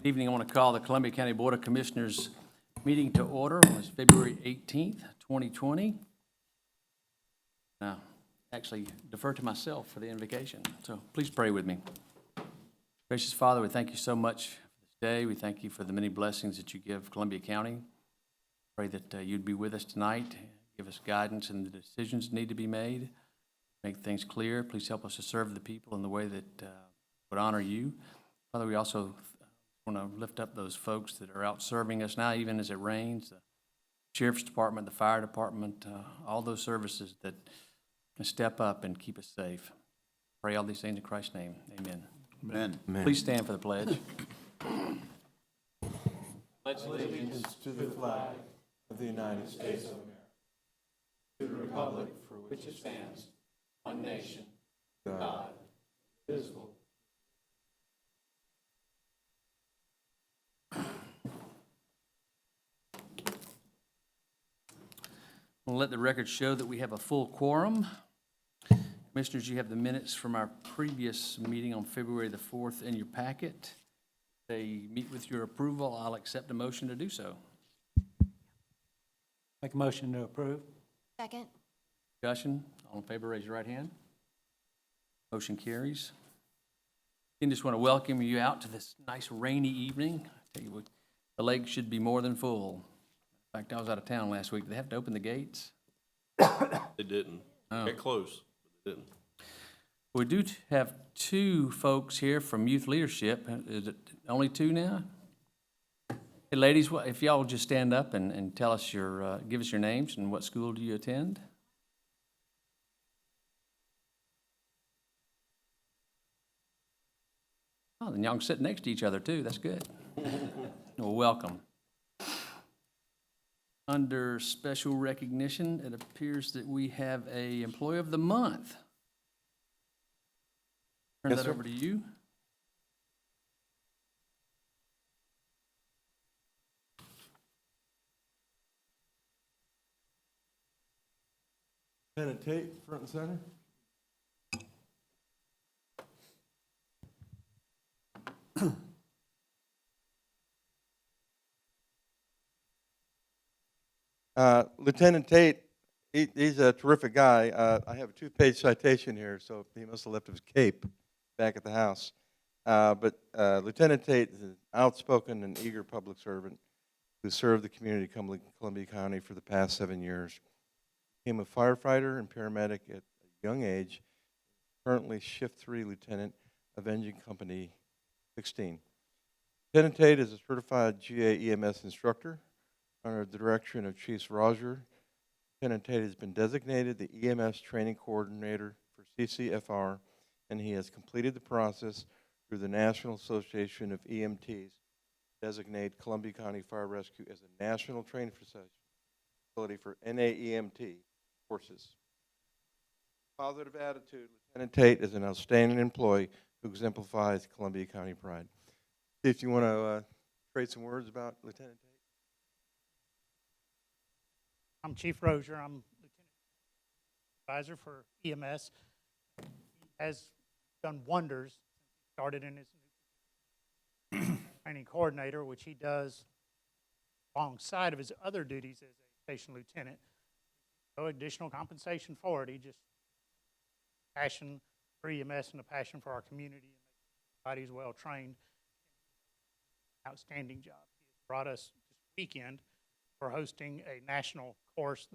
Evening, I want to call the Columbia County Board of Commissioners meeting to order on this February 18th, 2020. Actually defer to myself for the invocation, so please pray with me. Gracious Father, we thank you so much for this day. We thank you for the many blessings that you give Columbia County. Pray that you'd be with us tonight, give us guidance in the decisions that need to be made, make things clear. Please help us to serve the people in the way that would honor you. Father, we also want to lift up those folks that are out serving us now, even as it rains, the Sheriff's Department, the Fire Department, all those services that can step up and keep us safe. Pray all these things in Christ's name. Amen. Amen. Please stand for the pledge. Pledge allegiance to the flag of the United States of America, to the republic for which it stands, one nation, God, indivisible. We'll let the record show that we have a full quorum. Commissioners, you have the minutes from our previous meeting on February the 4th in your packet. They meet with your approval. I'll accept a motion to do so. Make a motion to approve. Second. Discussion. All in favor, raise your right hand. Motion carries. I just want to welcome you out to this nice rainy evening. I tell you what, the lake should be more than full. In fact, I was out of town last week. Did they have to open the gates? They didn't. Oh. Get close, but they didn't. We do have two folks here from youth leadership. Is it only two now? Hey, ladies, if y'all would just stand up and tell us give us your names and what school do you attend? Oh, then y'all can sit next to each other too. That's good. Well, welcome. Under special recognition, it appears that we have a Employee of the Month. Turn Yes, that sir. over to you. Lieutenant Tate, front and center. Lieutenant Tate, he's a terrific guy. I have a 2-page citation here, so he must have left his cape back at the house. But Lieutenant Tate is an outspoken and eager public servant who served the community of Columbia County for the past 7 years. Became a firefighter and paramedic at a young age, currently Shift 3 Lieutenant of Engine Company 16. Lieutenant Tate is a certified GA EMS instructor under the direction of Chief Roger. Lieutenant Tate has been designated the EMS training coordinator for CCFR, and he has completed the process through the National Association of EMTs, designate Columbia County Fire Rescue as a national training facility for NAEMT courses. Positive attitude, Lieutenant Tate is an outstanding employee who exemplifies Columbia County pride. See if you want to trade some words about Lieutenant Tate. I'm Chief Rozier. I'm Lieutenant Advisor for EMS. He has done wonders since he started in his new training coordinator, which he does alongside of his other duties as a station lieutenant. No additional compensation for it. He just passion for EMS and a passion for our community and everybody's well trained. Outstanding job. He has brought us this weekend for hosting a national course.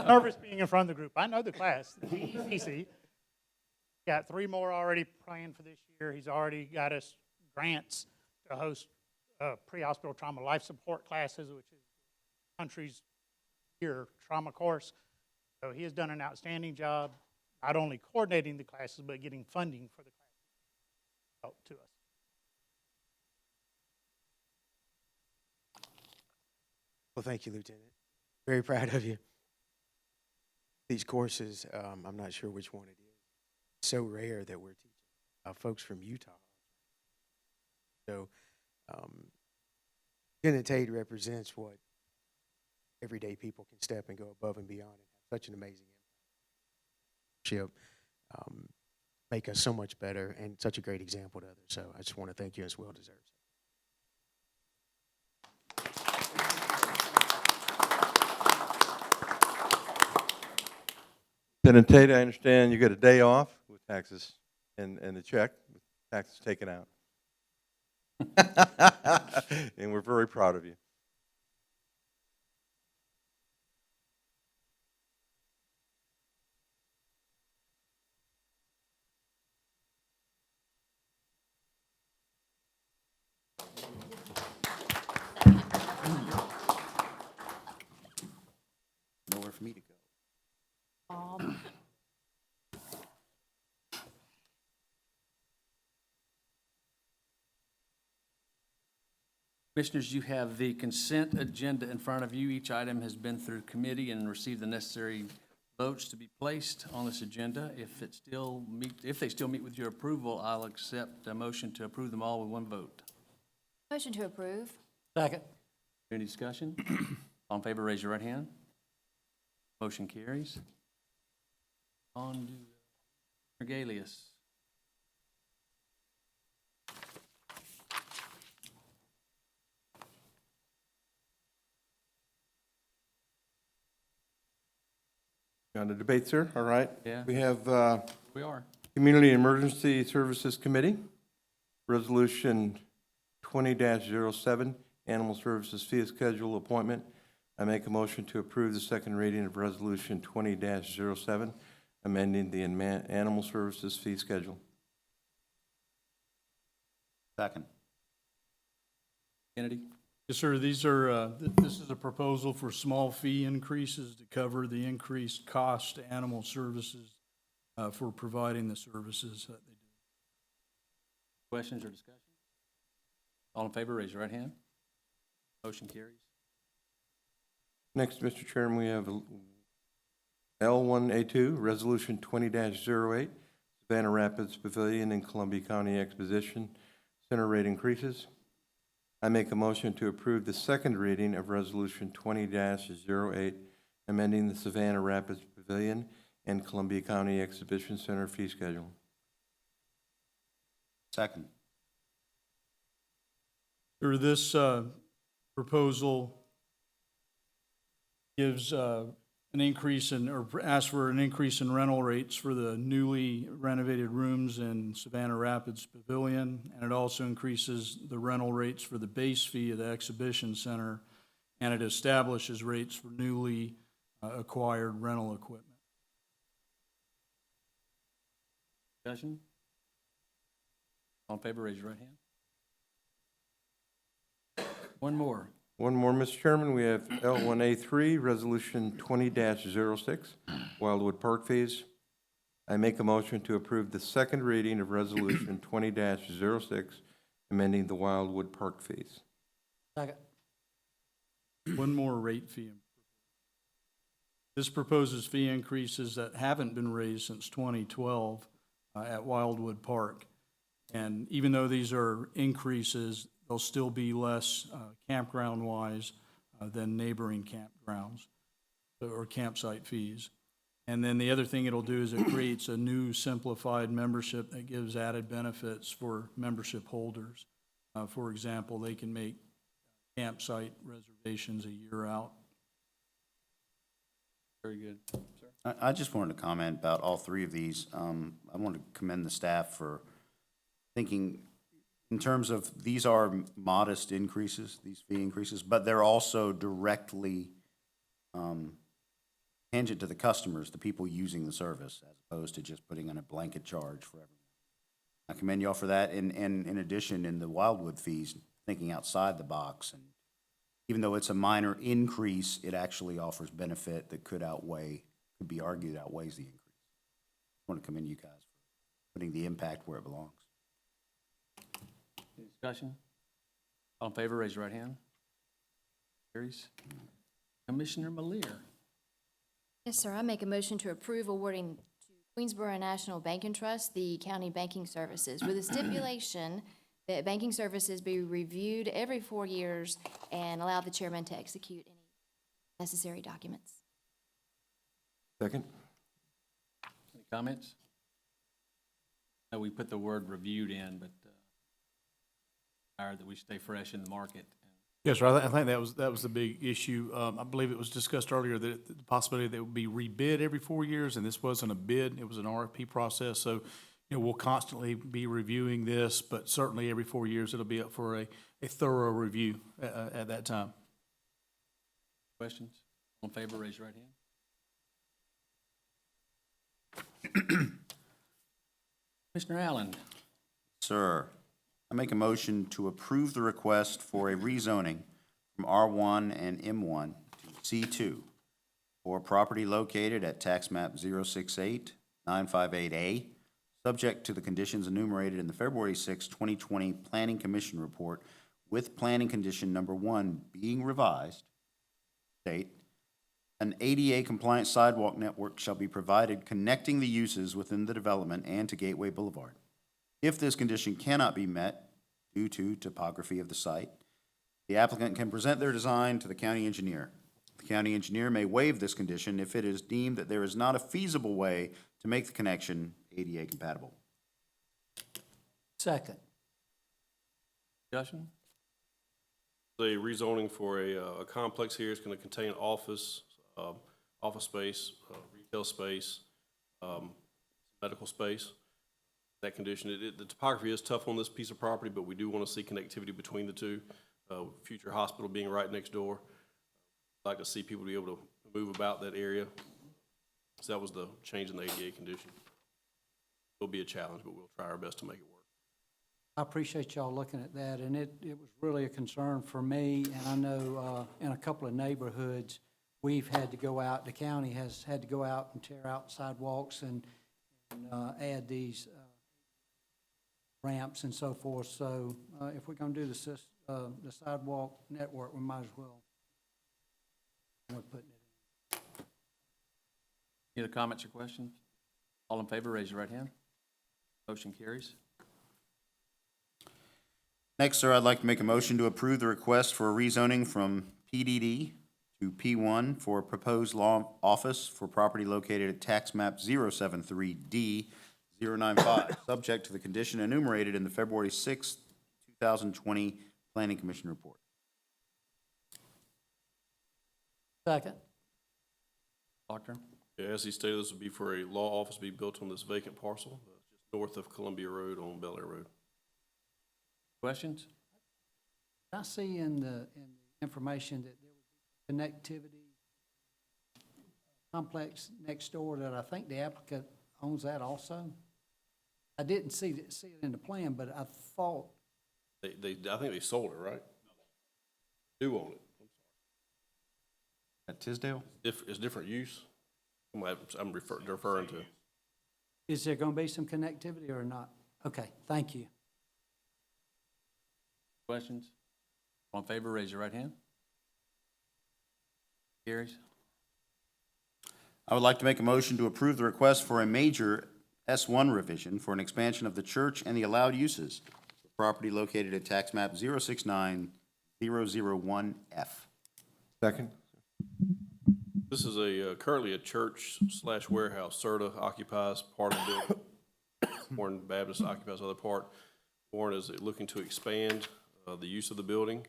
Nervous being in front of the group. I know the class, the GECC. Got 3 more already planned for this year. He's already got us grants to host pre-hospital trauma life support classes, which is the country's year trauma course. So he has done an outstanding job, not only coordinating the classes, but getting funding for the classes help to us. Well, thank you, Lieutenant. Very proud of you. These courses, I'm not sure which one it is. It's so rare that we're teaching folks from Utah. So, Lieutenant Tate represents what everyday people can step and go above and beyond and have such an amazing impact. make us so much better and such a great example to others. So I just want to thank you, and it's well deserved. Lieutenant Tate, I understand you got a day off with taxes and the check, with taxes taken out. And we're very proud of you. Nowhere for me to go. Commissioners, you have the consent agenda in front of you. Each item has been through committee and received the necessary votes to be placed on this agenda. If they still meet with your approval, I'll accept a motion to approve them all with one vote. Motion to approve. Second. Any discussion? All in favor, raise your right hand. Motion carries. On to Regalius. On the debate, sir, all right? Yeah. We have We are. Community Emergency Services Committee, Resolution 20-07, Animal Services Fee Schedule Appointment. I make a motion to approve the second reading of Resolution 20-07, amending the Animal Services Fee Schedule. Second. Kennedy? Yes, sir. These are, this is a proposal for small fee increases to cover the increased cost to animal services for providing the services that they do. Questions or discussion? All in favor, raise your right hand. Motion carries. Next, Mr. Chairman, we have L1A2, Resolution 20-08, Savannah Rapids Pavilion and Columbia County Exposition Center rate increases. I make a motion to approve the second reading of Resolution 20-08, amending the Savannah Rapids Pavilion and Columbia County Exhibition Center fee schedule. Second. Sir, this proposal gives an increase in, or asks for an increase in rental rates for the newly renovated rooms in Savannah Rapids Pavilion, and it also increases the rental rates for the base fee of the exhibition center, and it establishes rates for newly acquired rental equipment. Discussion? All in favor, raise your right hand. One more. One more, Mr. Chairman, we have L1A3, Resolution 20-06, Wildwood Park fees. I make a motion to approve the second reading of Resolution 20-06, amending the Wildwood Park fees. Second. One more rate fee. This proposes fee increases that haven't been raised since 2012 at Wildwood Park. And even though these are increases, they'll still be less campground-wise than neighboring campgrounds or campsite fees. And then the other thing it'll do is it creates a new simplified membership that gives added benefits for membership holders. For example, they can make campsite reservations a year out. Very good. Sir? I just wanted to comment about all three of these. I want to commend the staff for thinking in terms of, these are modest increases, these fee increases, but they're also directly tangent to the customers, the people using the service, as opposed to just putting in a blanket charge for everyone. I commend y'all for that, and in addition, in the Wildwood fees, thinking outside the box, and even though it's a minor increase, it actually offers benefit that could be argued outweighs the increase. I want to commend you guys for putting the impact where it belongs. Any discussion? All in favor, raise your right hand. Carries. Commissioner Malier. Yes, sir. I make a motion to approve awarding to Queensboro National Bank and Trust the county banking services with a stipulation that banking services be reviewed every 4 years and allow the chairman to execute any necessary documents. Second? Any comments? know we put the word reviewed in, but that we stay fresh in the market. Yes, sir. I think that was the big issue. I believe it was discussed earlier that the possibility that it would be rebid every 4 years, and this wasn't a bid, it was an RFP process. So, we'll constantly be reviewing this, but certainly every 4 years, it'll be up for a thorough review at that time. Questions? All in favor, raise your right hand. Commissioner Allen, Sir, I make a motion to approve the request for a rezoning from R1 and M1 to C2 for property located at tax map 068-958A, subject to the conditions enumerated in the February 6, 2020 Planning Commission report, with planning condition number 1 being revised. State, an ADA compliant sidewalk network shall be provided connecting the uses within the development and to Gateway Boulevard. If this condition cannot be met due to topography of the site, the applicant can present their design to the county engineer. The county engineer may waive this condition if it is deemed that there is not a feasible way to make the connection ADA compatible. Second. discussion? The rezoning for a complex here is going to contain office, office space, retail space, medical space. That condition, the topography is tough on this piece of property, but we do want to see connectivity between the two. Future hospital being right next door. I'd like to see people be able to move about that area. So that was the change in the ADA condition. It'll be a challenge, but we'll try our best to make it work. I appreciate y'all looking at that, and it was really a concern for me, and I know in a couple of neighborhoods, we've had to go out, the county has had to go out and tear out sidewalks and add these ramps and so forth. So if we're gonna do the sidewalk network, we might as well. We're putting it in. Any other comments or questions? All in favor, raise your right hand. Motion carries. Next, sir, I'd like to make a motion to approve the request for a rezoning from PDD to P1 for a proposed law office for property located at tax map 073D095, subject to the condition enumerated in the February 6, 2020 Planning Commission report. Second. Doctor? Yeah, as he stated, this would be for a law office to be built on this vacant parcel, just north of Columbia Road on Bel Air Road. Questions? I see in the information that there would be connectivity complex next door that I think the applicant owns that also. I didn't see it in the plan, but I thought, I think they sold it, right? Do own it. At Tisdale? It's different use. I'm referring to. is there gonna be some connectivity or not? Okay, thank you. Questions? All in favor, raise your right hand. Carries. I would like to make a motion to approve the request for a major S1 revision for an expansion of the church and the allowed uses for property located at tax map 069-001F. Second. This is currently a church/warehouse. CERTA occupies part of the building. Warren Baptist occupies the other part. Warren is looking to expand the use of the building,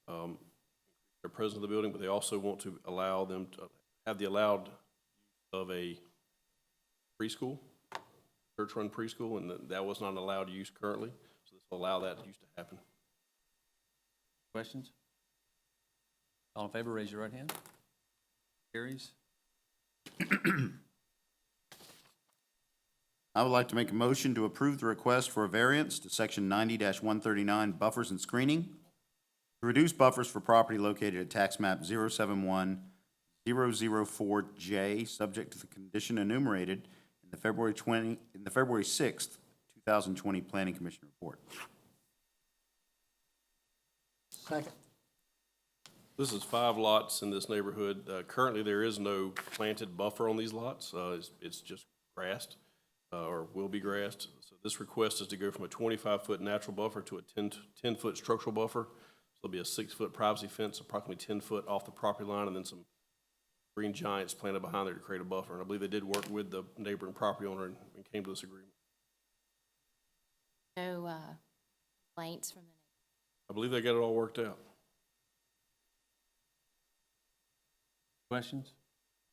their presence of the building, but they also want to allow them to have the allowed use of a preschool, church-run preschool, and that was not allowed use currently. So this will allow that use to happen. Questions? All in favor, raise your right hand. Carries. I would like to make a motion to approve the request for a variance to section 90-139 buffers and screening to reduce buffers for property located at tax map 071-004J, subject to the condition enumerated in the February 6th, 2020 Planning Commission report. Second. This is 5 lots in this neighborhood. Currently, there is no planted buffer on these lots. It's just grassed, or will be grassed. So this request is to go from a 25-foot natural buffer to a 10-foot structural buffer. So there'll be a 6-foot privacy fence, approximately 10 foot off the property line, and then some green giants planted behind there to create a buffer. And I believe they did work with the neighboring property owner and came to this agreement. No complaints from the I believe they got it all worked out. Questions?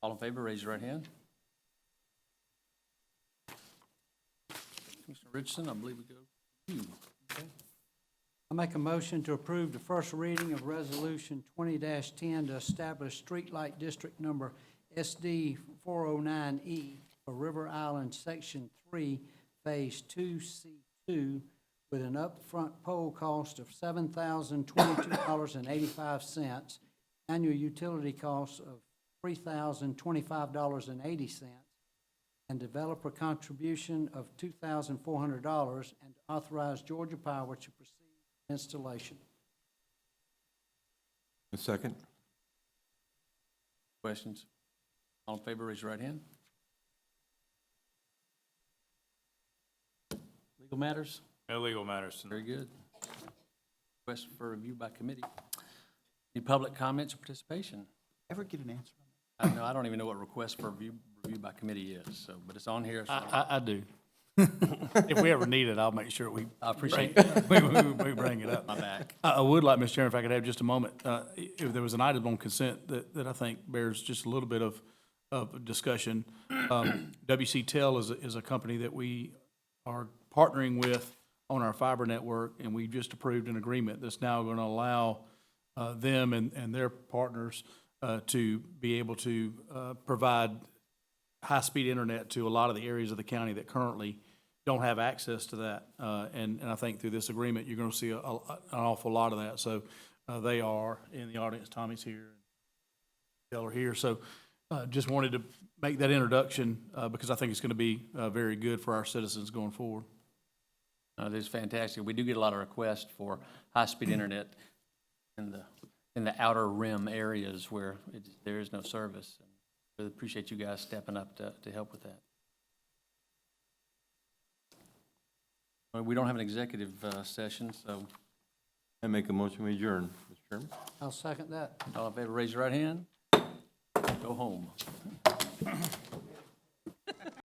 All in favor, raise your right hand. Commissioner Richardson, I believe we go to you. Okay. I make a motion to approve the first reading of Resolution 20-10 to establish streetlight district number SD 409E for River Island Section 3, Phase 2C2, with an upfront poll cost of $7,022.85, annual utility costs of $3,025.80, and developer contribution of $2,400, and to authorize Georgia Power to proceed with installation. A second? Questions? All in favor, raise your right hand. Legal matters? No legal matters tonight. Very good. Request for review by committee. Any public comments or participation? Ever get an answer? No, I don't even know what request for review by committee is, so, but it's on here. So I do. If we ever need it, I'll make sure we I appreciate we bring it up. my back. I would like, Mr. Chairman, if I could have just a moment, if there was an item on consent that I think bears just a little bit of discussion. WC Tel is a company that we are partnering with on our fiber network, and we just approved an agreement that's now going to allow them and their partners to be able to provide high-speed internet to a lot of the areas of the county that currently don't have access to that. And I think through this agreement, you're going to see an awful lot of that. So they are in the audience. Tommy's here, Dell are here. So just wanted to make that introduction because I think it's going to be very good for our citizens going forward. It is fantastic. We do get a lot of requests for high-speed internet in the outer rim areas where there is no service. Really appreciate you guys stepping up to help with that. Well, we don't have an executive session, so I make a motion we adjourn, Mr. Chairman. I'll second that. all in favor, raise your right hand. Go home.